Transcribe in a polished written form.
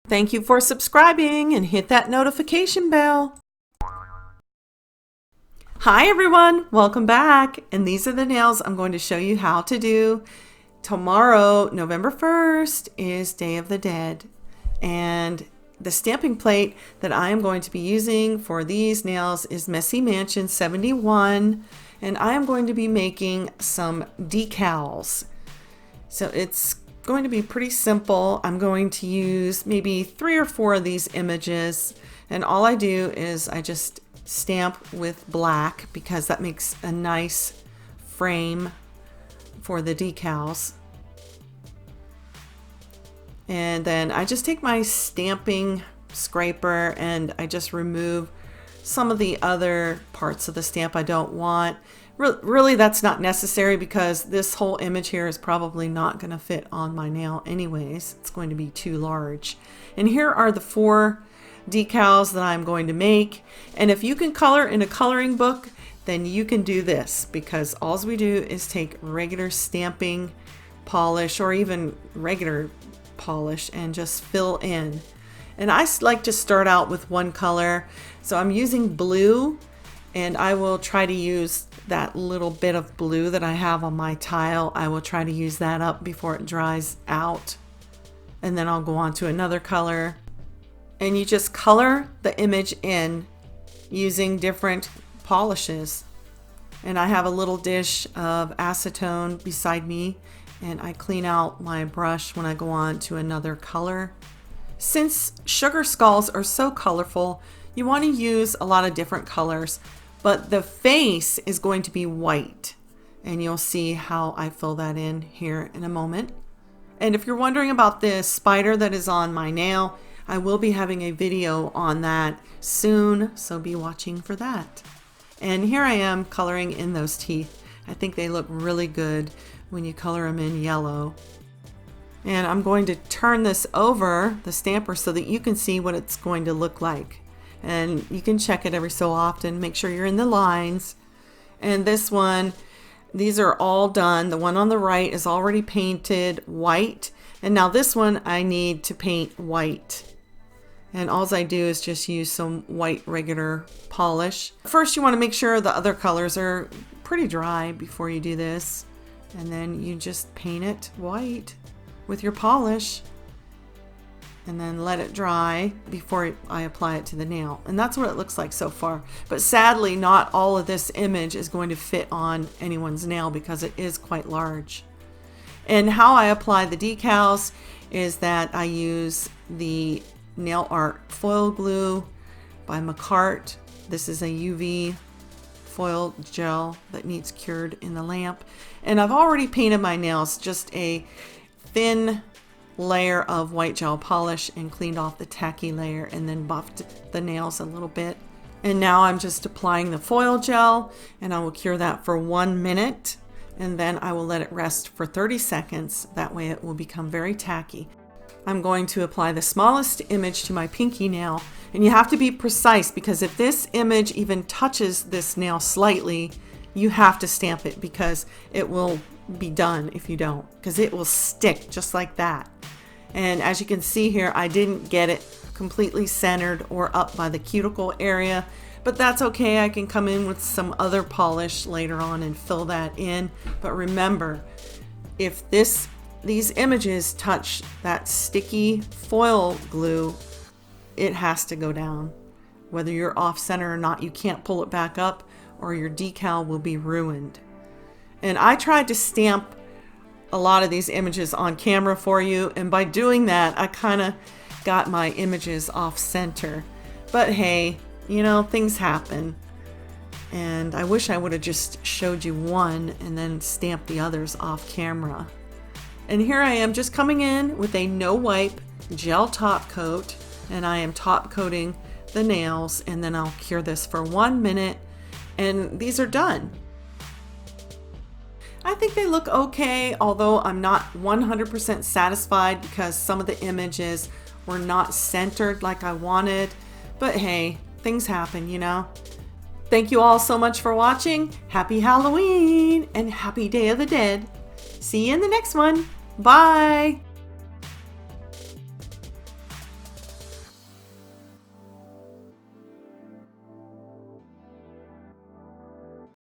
Thank you for subscribing and hit that notification bell. Hi everyone, welcome back. And these are the nails I'm going to show you how to do. Tomorrow, November 1st, is Day of the Dead. And the stamping plate that I am going to be using for these nails is Messy Mansion 71. And I am going to be making some decals. So it's going to be pretty simple. I'm going to use maybe 3 or 4 of these images, and all I do is I just stamp with black because that makes a nice frame for the decals. And then I just take my stamping scraper and I just remove some of the other parts of the stamp I don't want. Really, that's not necessary because this whole image here is probably not going to fit on my nail anyways. It's going to be too large. And here are the 4 decals that I'm going to make. And if you can color in a coloring book, then you can do this, because all we do is take regular stamping polish or even regular polish and just fill in. And I like to start out with one color. So I'm using blue, and I will try to use that little bit of blue that I have on my tile. I will try to use that up before it dries out. And then I'll go on to another color. And you just color the image in using different polishes. And I have a little dish of acetone beside me, and I clean out my brush when I go on to another color. Since sugar skulls are so colorful, you want to use a lot of different colors. But the face is going to be white, and you'll see how I fill that in here in a moment. And if you're wondering about this spider that is on my nail, I will be having a video on that soon, so be watching for that. And here I am coloring in those teeth. I think they look really good when you color them in yellow. And I'm going to turn this over the stamper so that you can see what it's going to look like. And you can check it every so often, make sure you're in the lines. And this one, these are all done. The one on the right is already painted white. And now this one I need to paint white. And all I do is just use some white regular polish. First, you want to make sure the other colors are pretty dry before you do this. And then you just paint it white with your polish. And then let it dry before I apply it to the nail. And that's what it looks like so far. But sadly, not all of this image is going to fit on anyone's nail because it is quite large. And how I apply the decals is that I use the Nail Art foil glue by McCart. This is a UV foil gel that needs cured in the lamp. And I've already painted my nails, just a thin layer of white gel polish, and cleaned off the tacky layer and then buffed the nails a little bit. And now I'm just applying the foil gel, and I will cure that for 1 minute, and then I will let it rest for 30 seconds. That way it will become very tacky. I'm going to apply the smallest image to my pinky nail, and you have to be precise because if this image even touches this nail slightly, you have to stamp it because it will be done if you don't, because it will stick just like that. And as you can see here, I didn't get it completely centered or up by the cuticle area, but that's okay. I can come in with some other polish later on and fill that in. But remember, if these images touch that sticky foil glue, it has to go down. Whether you're off center or not, you can't pull it back up or your decal will be ruined. And I tried to stamp a lot of these images on camera for you, and by doing that I kind of got my images off center. But hey, you know, things happen, and I wish I would have just showed you one and then stamped the others off camera. And here I am just coming in with a no wipe gel top coat, and I am top coating the nails, and then I'll cure this for 1 minute, and these are done. I think they look okay, although I'm not 100% satisfied because some of the images were not centered like I wanted. But hey, things happen, you know. Thank you all so much for watching. Happy Halloween and happy Day of the Dead. See you in the next one. Bye.